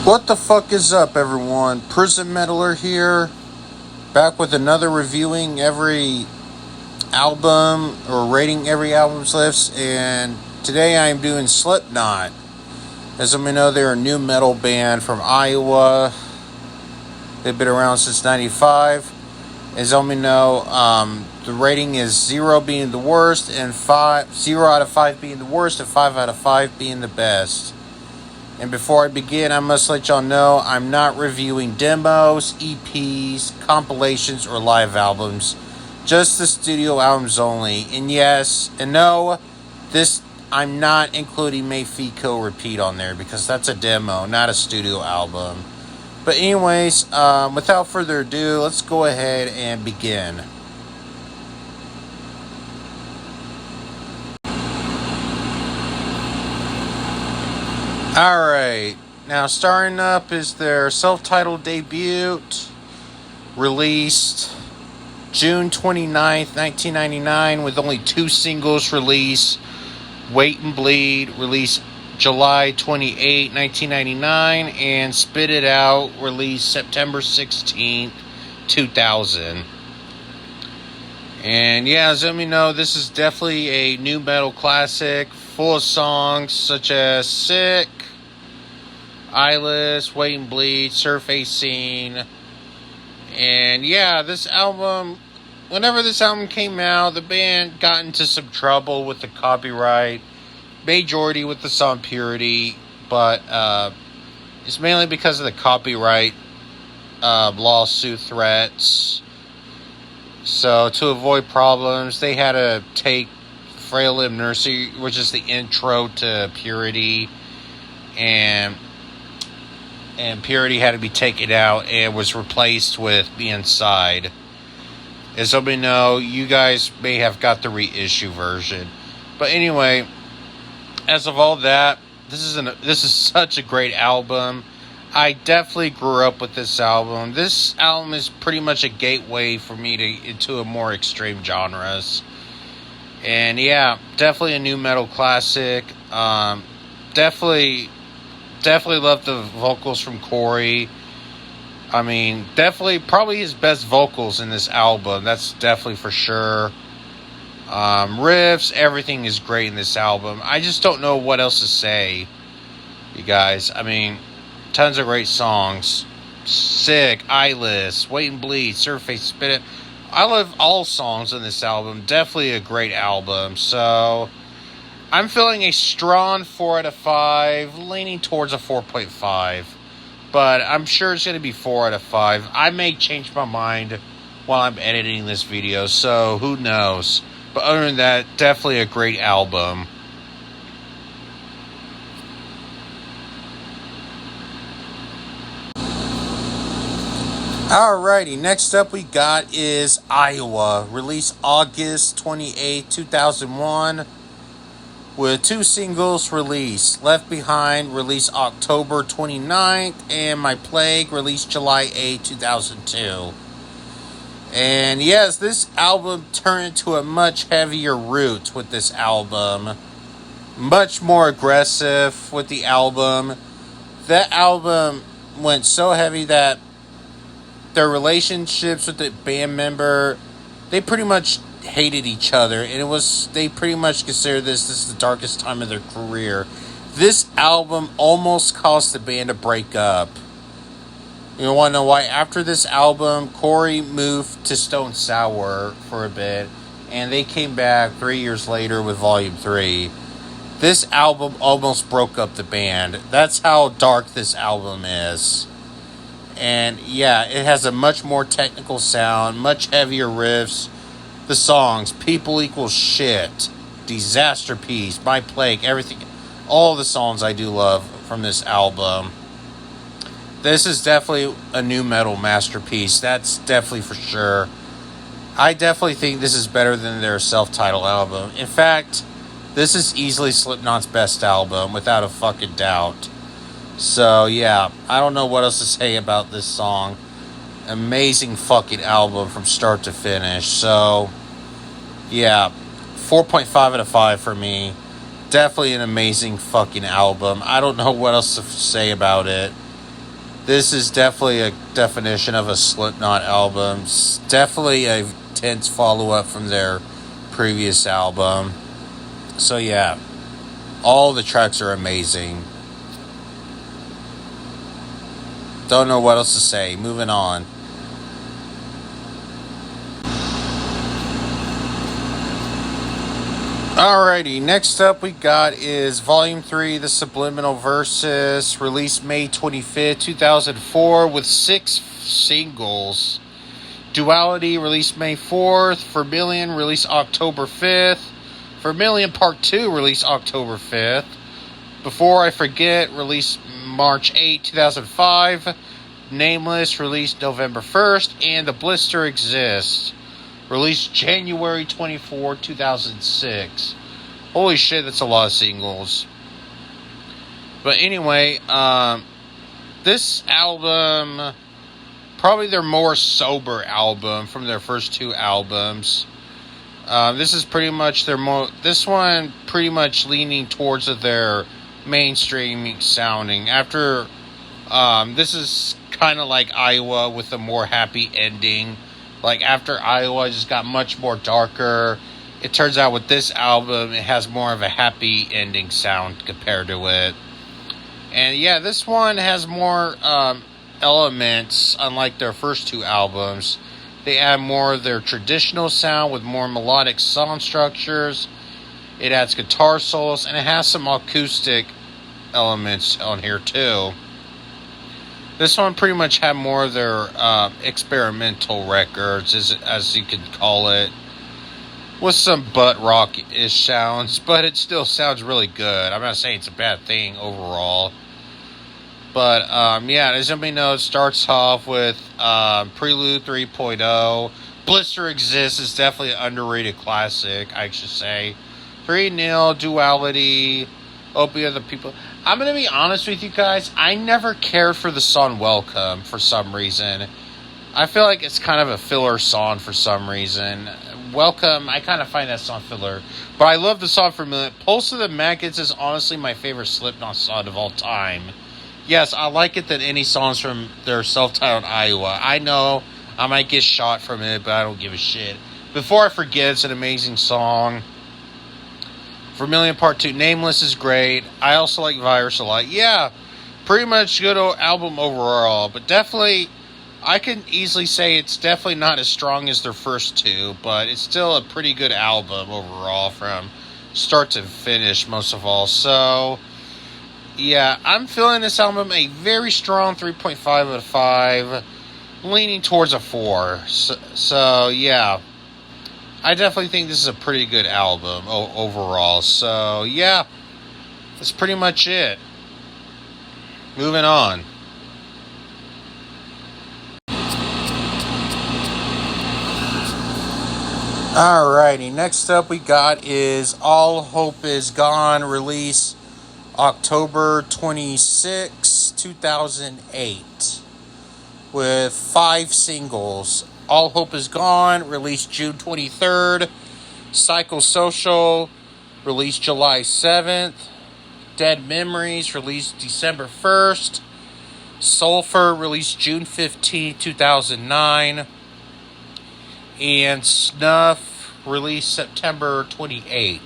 What the fuck is up, everyone? Prison Meddler here, back with another reviewing every album or rating every album's list. And today I am doing Slipknot. As you may know, they're a new metal band from Iowa. They've been around since '95. As you may know, the rating is 0 being the worst, and 0 out of 5 being the worst, and 5 out of 5 being the best. And before I begin, I must let y'all know I'm not reviewing demos, EPs, compilations, or live albums. Just the studio albums only. And yes, and no, I'm not including Mayfico Repeat on there because that's a demo, not a studio album. But anyways, without further ado, let's go ahead and begin. Alright, now starting up is their self-titled debut, released June 29th, 1999, with only 2 singles released. Wait and Bleed, released July 28, 1999, and Spit It Out, released September 16th, 2000. And yeah, as you know, this is definitely a new metal classic, full of songs such as Sick, Eyeless, Wait and Bleed, Surfacing. And yeah, this album, whenever this album came out, the band got into some trouble with the copyright, majority with the song Purity, but it's mainly because of the copyright lawsuit threats. So to avoid problems, they had to take Frail Limb Nursery, which is the intro to Purity, and Purity had to be taken out and was replaced with Be Inside. As some may know, you guys may have got the reissue version. But anyway, as of all that, this is such a great album. I definitely grew up with this album. This album is pretty much a gateway for me into a more extreme genres. And yeah, definitely a new metal classic. Definitely love the vocals from Corey. I mean, definitely probably his best vocals in this album. That's definitely for sure. Riffs, everything is great in this album. I just don't know what else to say, you guys. I mean, tons of great songs. Sick, Eyeless, Wait and Bleed, Surface, Spit It. I love all songs in this album. Definitely a great album. So I'm feeling a strong 4 out of 5, leaning towards a 4.5. But I'm sure it's going to be 4 out of 5. I may change my mind while I'm editing this video, so who knows. But other than that, definitely a great album. Alrighty, next up we got is Iowa, released August 28, 2001, with 2 singles released. Left Behind, released October 29th, and My Plague, released July 8, 2002. And yes, this album turned into a much heavier route with this album. Much more aggressive with the album. That album went so heavy that their relationships with the band member, they pretty much hated each other, and they pretty much consider this is the darkest time of their career. This album almost caused the band to break up. You want to know why? After this album, Corey moved to Stone Sour for a bit, and they came back 3 years later with Volume 3. This album almost broke up the band. That's how dark this album is. And yeah, it has a much more technical sound, much heavier riffs. The songs, People Equals Shit, Disaster Piece, My Plague, everything. All the songs I do love from this album. This is definitely a new metal masterpiece. That's definitely for sure. I definitely think this is better than their self-titled album. In fact, this is easily Slipknot's best album, without a fucking doubt. So yeah, I don't know what else to say about this song. Amazing fucking album from start to finish. So yeah, 4.5 out of 5 for me. Definitely an amazing fucking album. I don't know what else to say about it. This is definitely a definition of a Slipknot album. It's definitely a tense follow up from their previous album. So yeah, all the tracks are amazing. Don't know what else to say. Moving on. Alrighty, next up we got is Volume 3, The Subliminal Verses, released May 25th, 2004, with 6 singles. Duality, released May 4th. Vermilion, released October 5th. Vermilion Part 2, released October 5th. Before I Forget, released March 8, 2005. Nameless, released November 1st. And The Blister Exists, released January 24, 2006. Holy shit, that's a lot of singles. But anyway, this album, probably their more sober album from their first 2 albums. This is pretty much this one pretty much leaning towards their mainstream sounding. After, this is kind of like Iowa with a more happy ending. Like, after Iowa, it just got much more darker. It turns out with this album, it has more of a happy ending sound compared to it. And yeah, this one has more elements, unlike their first 2 albums. They add more of their traditional sound with more melodic song structures. It adds guitar solos, and it has some acoustic elements on here too. This one pretty much had more of their experimental records, as you could call it, with some butt rock-ish sounds, but it still sounds really good. I'm not saying it's a bad thing overall. But, yeah, as everybody knows, it starts off with Prelude 3.0. Blister Exists is definitely an underrated classic, I should say. 3-0, Duality, Opie of the People. I'm going to be honest with you guys, I never cared for the song Welcome for some reason. I feel like it's kind of a filler song for some reason. Welcome, I kind of find that song filler. But I love the song for a minute. Pulse of the Maggots is honestly my favorite Slipknot song of all time. Yes, I like it than any songs from their self-titled Iowa. I know I might get shot from it, but I don't give a shit. Before I Forget, it's an amazing song. Vermilion Part 2, Nameless is great. I also like Virus a lot. Yeah, pretty much good album overall. But definitely, I can easily say it's definitely not as strong as their first 2. But it's still a pretty good album overall from start to finish, most of all. So, yeah, I'm feeling this album a very strong 3.5 out of 5. Leaning towards a 4. So yeah. I definitely think this is a pretty good album overall. So, yeah, that's pretty much it. Moving on. Alrighty, next up we got is All Hope Is Gone, release October 26, 2008, with 5 singles. All Hope Is Gone, released June 23rd. Psychosocial, released July 7th. Dead Memories, released December 1st. Sulfur, released June 15th, 2009. And Snuff, released September 28th.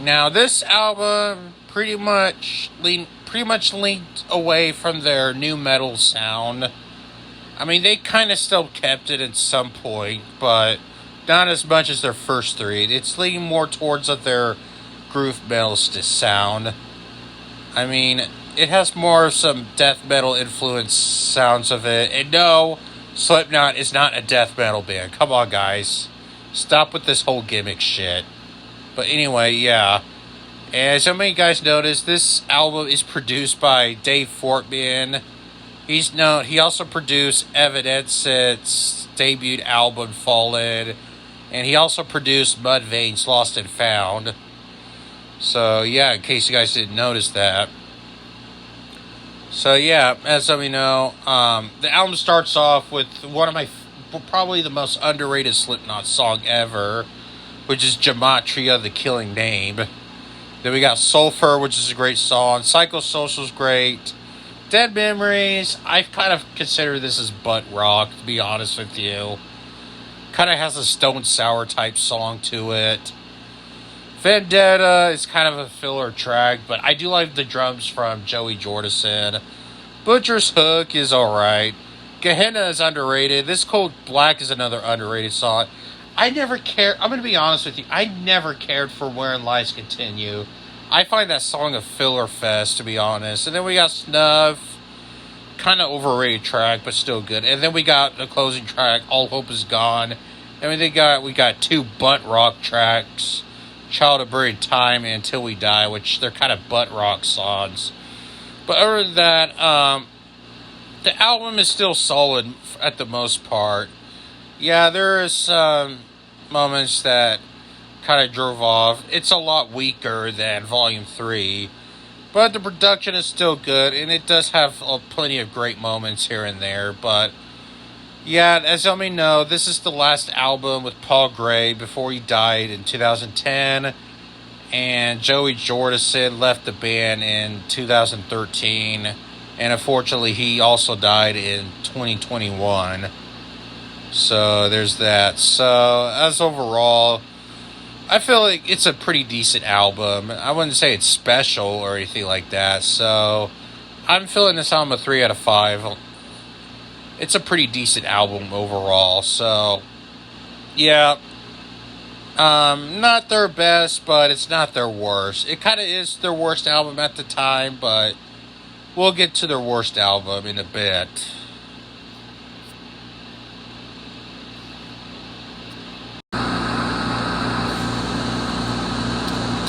Now, this album pretty much leaned away from their new metal sound. I mean, they kind of still kept it at some point, but not as much as their first 3. It's leaning more towards their groove metal sound. I mean, it has more of some death metal influence sounds of it. And no, Slipknot is not a death metal band. Come on, guys. Stop with this whole gimmick shit. But anyway, yeah. And as so many guys noticed, this album is produced by Dave Fortman. He also produced Evanescence's debut album, Fallen, and he also produced Mudvayne's Lost and Found. So, yeah, in case you guys didn't notice that. So, yeah, as some of you know, the album starts off with one of my, probably the most underrated Slipknot song ever, which is Gematria, the Killing Name. Then we got Sulfur, which is a great song. Psychosocial's great. Dead Memories, I kind of consider this as butt rock, to be honest with you. Kind of has a Stone Sour type song to it. Vendetta is kind of a filler track, but I do like the drums from Joey Jordison. Butcher's Hook is alright. Gehenna is underrated. This Cold Black is another underrated song. I never cared. I'm going to be honest with you. I never cared for Wherein Lies Continue. I find that song a filler fest, to be honest. And then we got Snuff. Kind of overrated track, but still good. And then we got the closing track, All Hope Is Gone. And we got two butt rock tracks, Child of Buried Time and Until We Die, which they're kind of butt rock songs. But other than that, the album is still solid at the most part. Yeah, there is some moments that kind of drove off. It's a lot weaker than Volume 3. But the production is still good, and it does have plenty of great moments here and there. But, yeah, as you may know, this is the last album with Paul Gray before he died in 2010. And Joey Jordison left the band in 2013. And unfortunately, he also died in 2021. So there's that. So as overall, I feel like it's a pretty decent album. I wouldn't say it's special or anything like that. So I'm feeling this album a 3 out of 5. It's a pretty decent album overall. So yeah. Not their best, but it's not their worst. It kind of is their worst album at the time, but we'll get to their worst album in a bit.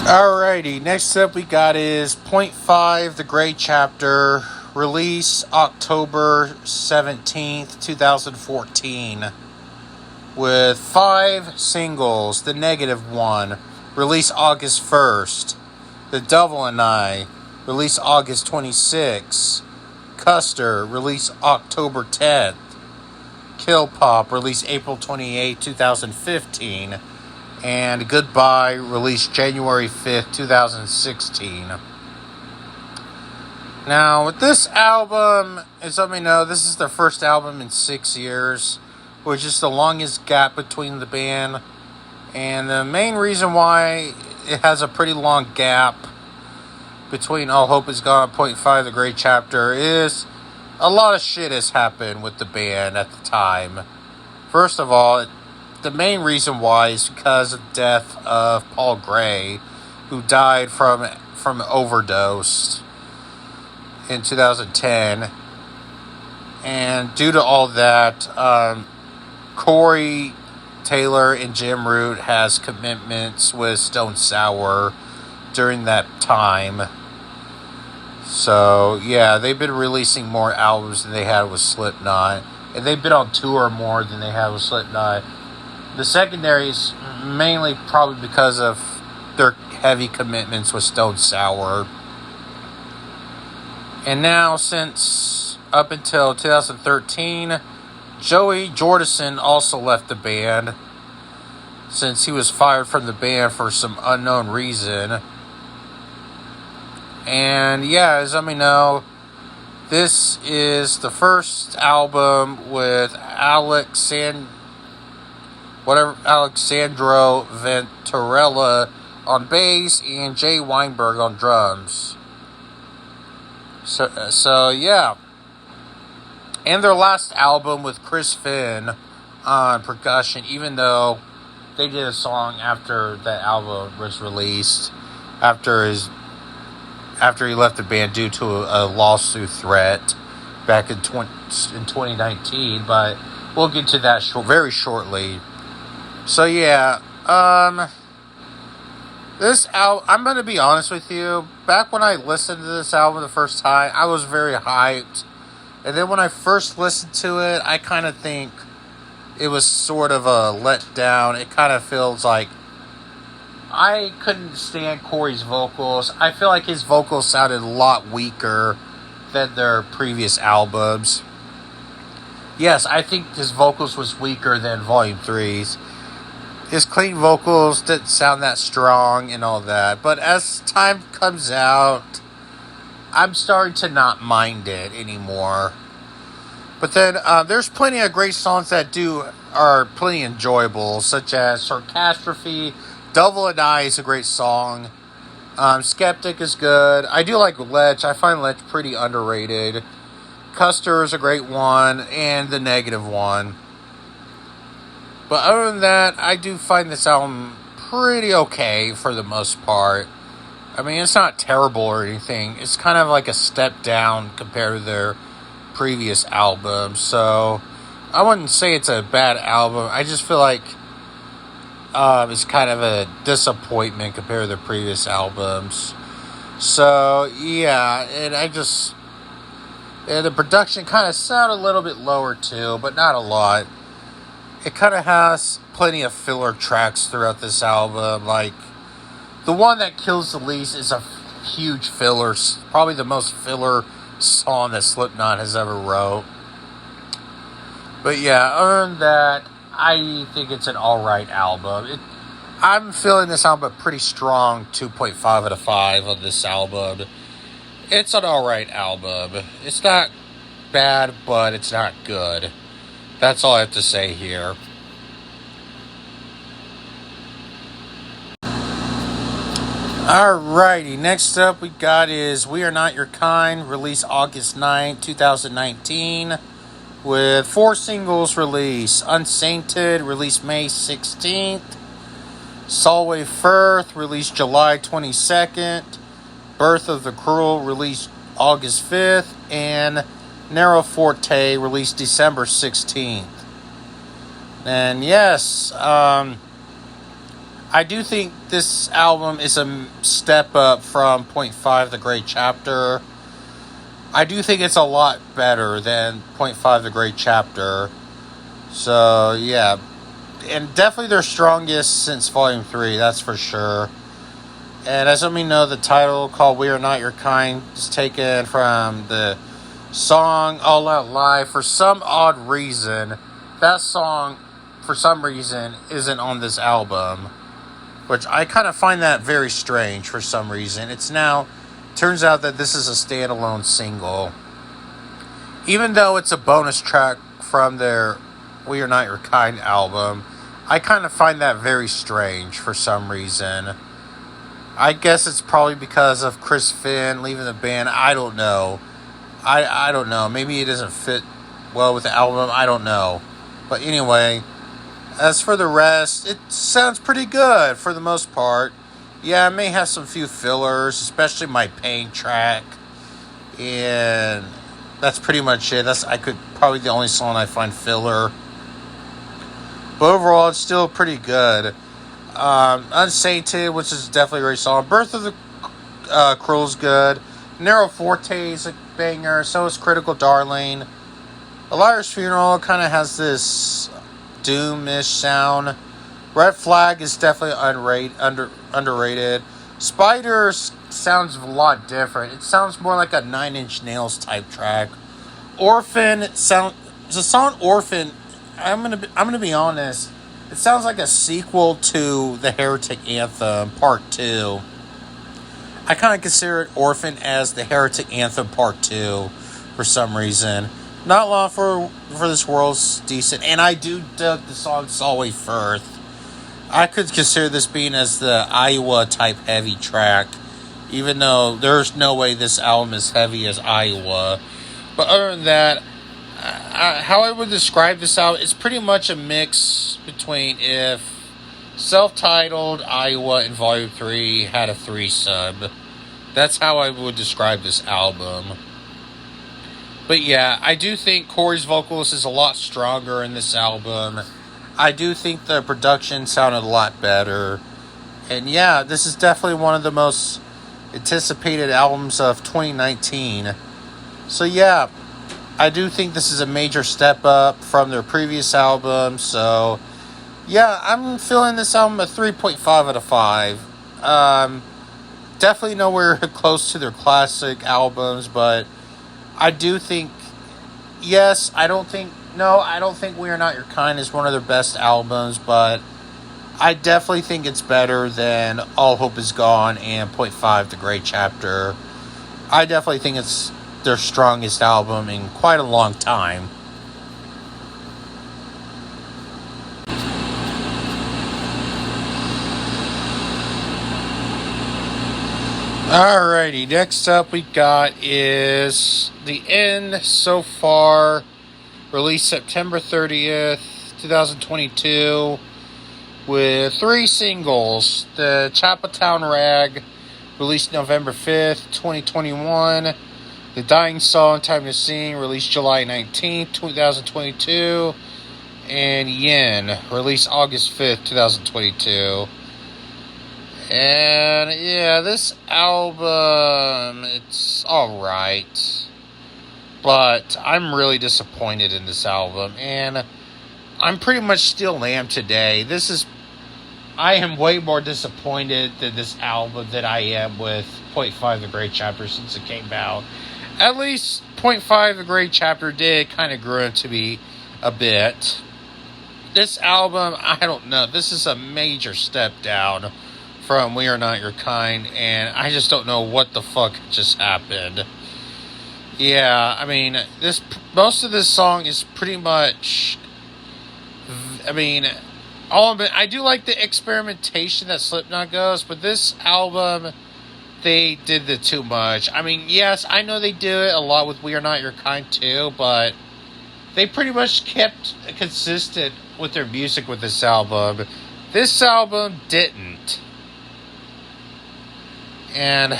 Alrighty, next up we got is Point 5, The Great Chapter, release October 17th, 2014. With 5 singles. The Negative One, release August 1st. The Devil and I, release August 26th. Custer, release October 10th. Kill Pop, release April 28, 2015. And Goodbye, released January 5th, 2016. Now, with this album, as let me know, this is their first album in 6 years, which is the longest gap between the band. And the main reason why it has a pretty long gap between All Hope Is Gone and Point 5, The Great Chapter, is a lot of shit has happened with the band at the time. First of all, the main reason why is because of the death of Paul Gray, who died from overdose in 2010. And due to all that, Corey Taylor and Jim Root has commitments with Stone Sour during that time. So, yeah, they've been releasing more albums than they had with Slipknot. And they've been on tour more than they have with Slipknot. The secondaries, mainly probably because of their heavy commitments with Stone Sour. And now, since up until 2013... Joey Jordison also left the band since he was fired from the band for some unknown reason. And yeah, as let me know, this is the first album with Alexandro Venturella on bass and Jay Weinberg on drums. So yeah. And their last album with Chris Finn on percussion, even though they did a song after that album was released, after he left the band due to a lawsuit threat back in 2019, but we'll get to that very shortly. So yeah, this album, I'm going to be honest with you, back when I listened to this album the first time, I was very hyped. And then when I first listened to it, I kind of think it was sort of a letdown. It kind of feels like I couldn't stand Corey's vocals. I feel like his vocals sounded a lot weaker than their previous albums. Yes, I think his vocals was weaker than Volume 3's. His clean vocals didn't sound that strong and all that. But as time comes out, I'm starting to not mind it anymore. But then there's plenty of great songs that are plenty enjoyable, such as Sarcastrophe. Devil and I is a great song. Skeptic is good. I do like Lech. I find Lech pretty underrated. Custer is a great one, and The Negative one. But other than that, I do find this album pretty okay for the most part. I mean, it's not terrible or anything. It's kind of like a step down compared to their previous album. So, I wouldn't say it's a bad album. I just feel like it's kind of a disappointment compared to their previous albums. So, yeah, and the production kind of sounded a little bit lower too, but not a lot. It kind of has plenty of filler tracks throughout this album. Like, the one that kills the least is a huge filler, probably the most filler song that Slipknot has ever wrote. But yeah, other than that, I think it's an alright album. I'm feeling this album a pretty strong 2.5 out of 5 on this album. It's an alright album. It's not bad, but it's not good. That's all I have to say here. Alrighty, next up we got is We Are Not Your Kind, released August 9, 2019, with 4 singles released. Unsainted, released May 16th. Solway Firth, released July 22nd. Birth of the Cruel, released August 5th. And Narrow Forte, released December 16th. And yes, I do think this album is a step up from Point 5, The Great Chapter. I do think it's a lot better than Point 5, The Great Chapter. So, yeah. And definitely their strongest since Volume 3, that's for sure. And as we know, the title called We Are Not Your Kind is taken from the song All Out Live. For some odd reason, that song, for some reason, isn't on this album. Which I kind of find that very strange for some reason. Turns out that this is a standalone single. Even though it's a bonus track from their We Are Not Your Kind album, I kind of find that very strange for some reason. I guess it's probably because of Chris Finn leaving the band. I don't know. I don't know. Maybe it doesn't fit well with the album. I don't know. But anyway, as for the rest, it sounds pretty good for the most part. Yeah, it may have some few fillers, especially my Pain track. And that's pretty much it. That's probably the only song I find filler. But overall, it's still pretty good. Unsainted, which is definitely a great song. Birth of the Cruel is good. Narrow Forte is a banger. So is Critical Darling. A Liar's Funeral kind of has this doom-ish sound. Red Flag is definitely underrated. Spiders sounds a lot different. It sounds more like a 9 Inch Nails type track. Orphan the song Orphan. I'm gonna be honest. It sounds like a sequel to the Heretic Anthem Part 2. I kind of consider Orphan as the Heretic Anthem Part 2 for some reason. Not Long for This World's decent, and I do dig the song Solway Firth. I could consider this being as the Iowa type heavy track, even though there's no way this album is heavy as Iowa. But other than that, how I would describe this album, it's pretty much a mix between if Self-Titled, Iowa, and Volume 3 had a threesome. That's how I would describe this album. But yeah, I do think Corey's vocals is a lot stronger in this album. I do think the production sounded a lot better. And yeah, this is definitely one of the most anticipated albums of 2019. So yeah, I do think this is a major step up from their previous album. So yeah, I'm feeling this album a 3.5 out of 5. Definitely nowhere close to their classic albums, but I do think, I don't think We Are Not Your Kind is one of their best albums, but I definitely think it's better than All Hope Is Gone and Point 5, The Great Chapter. I definitely think it's their strongest album in quite a long time. Alrighty, next up we got is The End So Far, released September 30th, 2022, with 3 singles. The Chapeltown Rag, released November 5th, 2021. The Dying Song, Time to Sing, released July 19th, 2022. And Yin, released August 5th, 2022. And yeah, this album, it's alright. But I'm really disappointed in this album. And I'm pretty much still am today. I am way more disappointed than this album than I am with Point 5 The Great Chapter since it came out. At least Point 5 The Great Chapter did kind of grow into me a bit. This album, I don't know. This is a major step down from We Are Not Your Kind, and I just don't know what the fuck just happened. Yeah, I mean, most of this song is pretty much, I mean, all of it. I do like the experimentation that Slipknot goes, but this album, they did the too much. I mean, yes, I know they do it a lot with We Are Not Your Kind too, but they pretty much kept consistent with their music with this album. This album didn't. And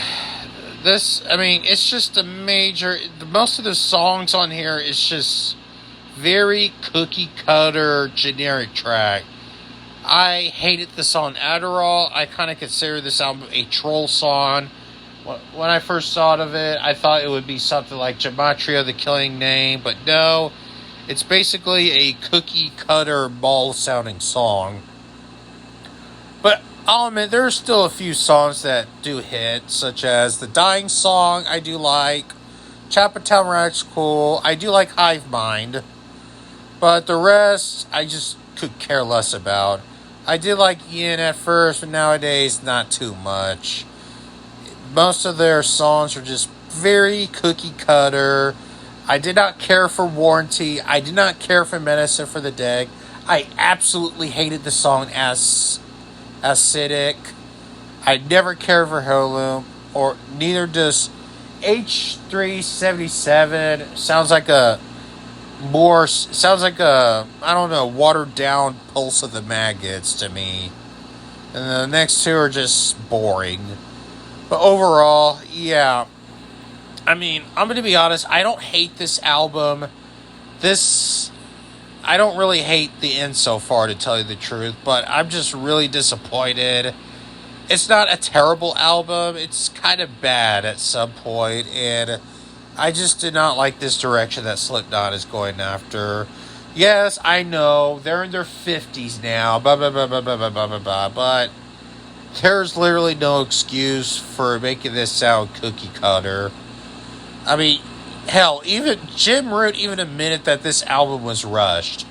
this, I mean, it's just a major, most of the songs on here is just very cookie cutter generic track. I hated the song Adderall. I kind of consider this album a troll song. When I first thought of it, I thought it would be something like Gematria, The Killing Name, but no, it's basically a cookie cutter ball sounding song. But I'll admit, there are still a few songs that do hit, such as The Dying Song, I do like. Chapeltown Rag's cool. I do like Hive Mind. But the rest, I just could care less about. I did like Yin at first, but nowadays, not too much. Most of their songs are just very cookie cutter. I did not care for Warranty. I did not care for Medicine for the Dead. I absolutely hated the song Acidic. I never cared for Heirloom, or neither does H377. Sounds like a I don't know, watered down Pulse of the Maggots to me. And the next two are just boring. But overall, yeah. I mean, I'm going to be honest, I don't hate this album. I don't really hate The End so far, to tell you the truth, but I'm just really disappointed. It's not a terrible album. It's kind of bad at some point, and I just did not like this direction that Slipknot is going after. Yes, I know, they're in their 50s now, blah, blah, blah, blah, blah, blah, blah, blah, blah, but there's literally no excuse for making this sound cookie cutter. I mean, hell, even Jim Root even admitted that this album was rushed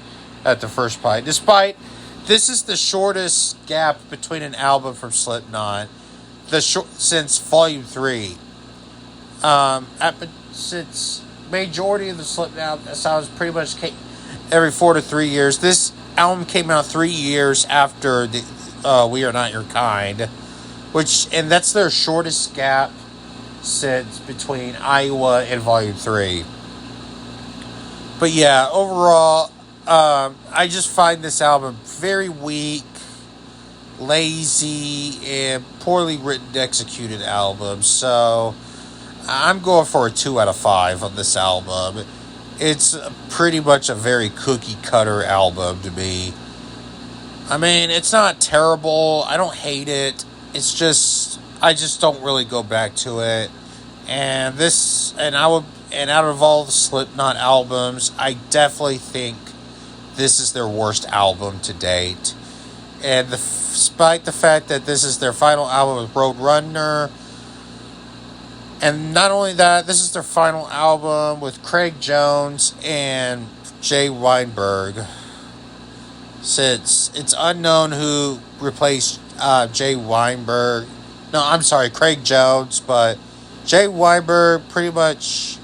at the first point. Despite, this is the shortest gap between an album from Slipknot since Volume 3. Since majority of the Slipknot sounds pretty much every 4 to 3 years. This album came out 3 years after We Are Not Your Kind, and that's their shortest gap since between Iowa and Volume 3. But yeah, overall, I just find this album very weak, lazy, and poorly written, executed album. So I'm going for a 2 out of 5 on this album. It's pretty much a very cookie cutter album to me. I mean, it's not terrible. I don't hate it. It's just, I just don't really go back to it. And out of all the Slipknot albums, I definitely think this is their worst album to date. And despite the fact that this is their final album with Roadrunner, and not only that, this is their final album with Craig Jones and Jay Weinberg. Since it's unknown who replaced Jay Weinberg. No, I'm sorry, Craig Jones, but Jay Weinberg pretty much,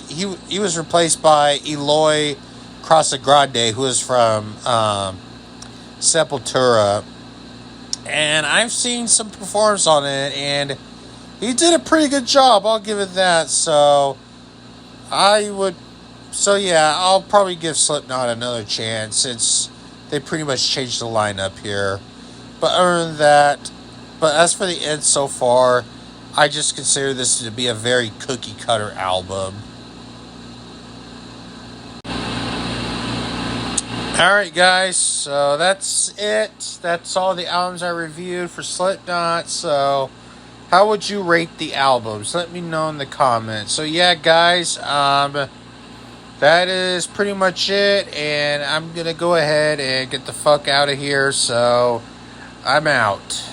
he was replaced by Eloy Casagrande, who is from Sepultura. And I've seen some performance on it, and he did a pretty good job. I'll give it that. So yeah, I'll probably give Slipknot another chance since they pretty much changed the lineup here. But other than that, but as for the end so far, I just consider this to be a very cookie cutter album. Alright guys, so that's it. That's all the albums I reviewed for Slipknot. So how would you rate the albums? Let me know in the comments. So yeah guys, that is pretty much it, and I'm gonna go ahead and get the fuck out of here. So I'm out.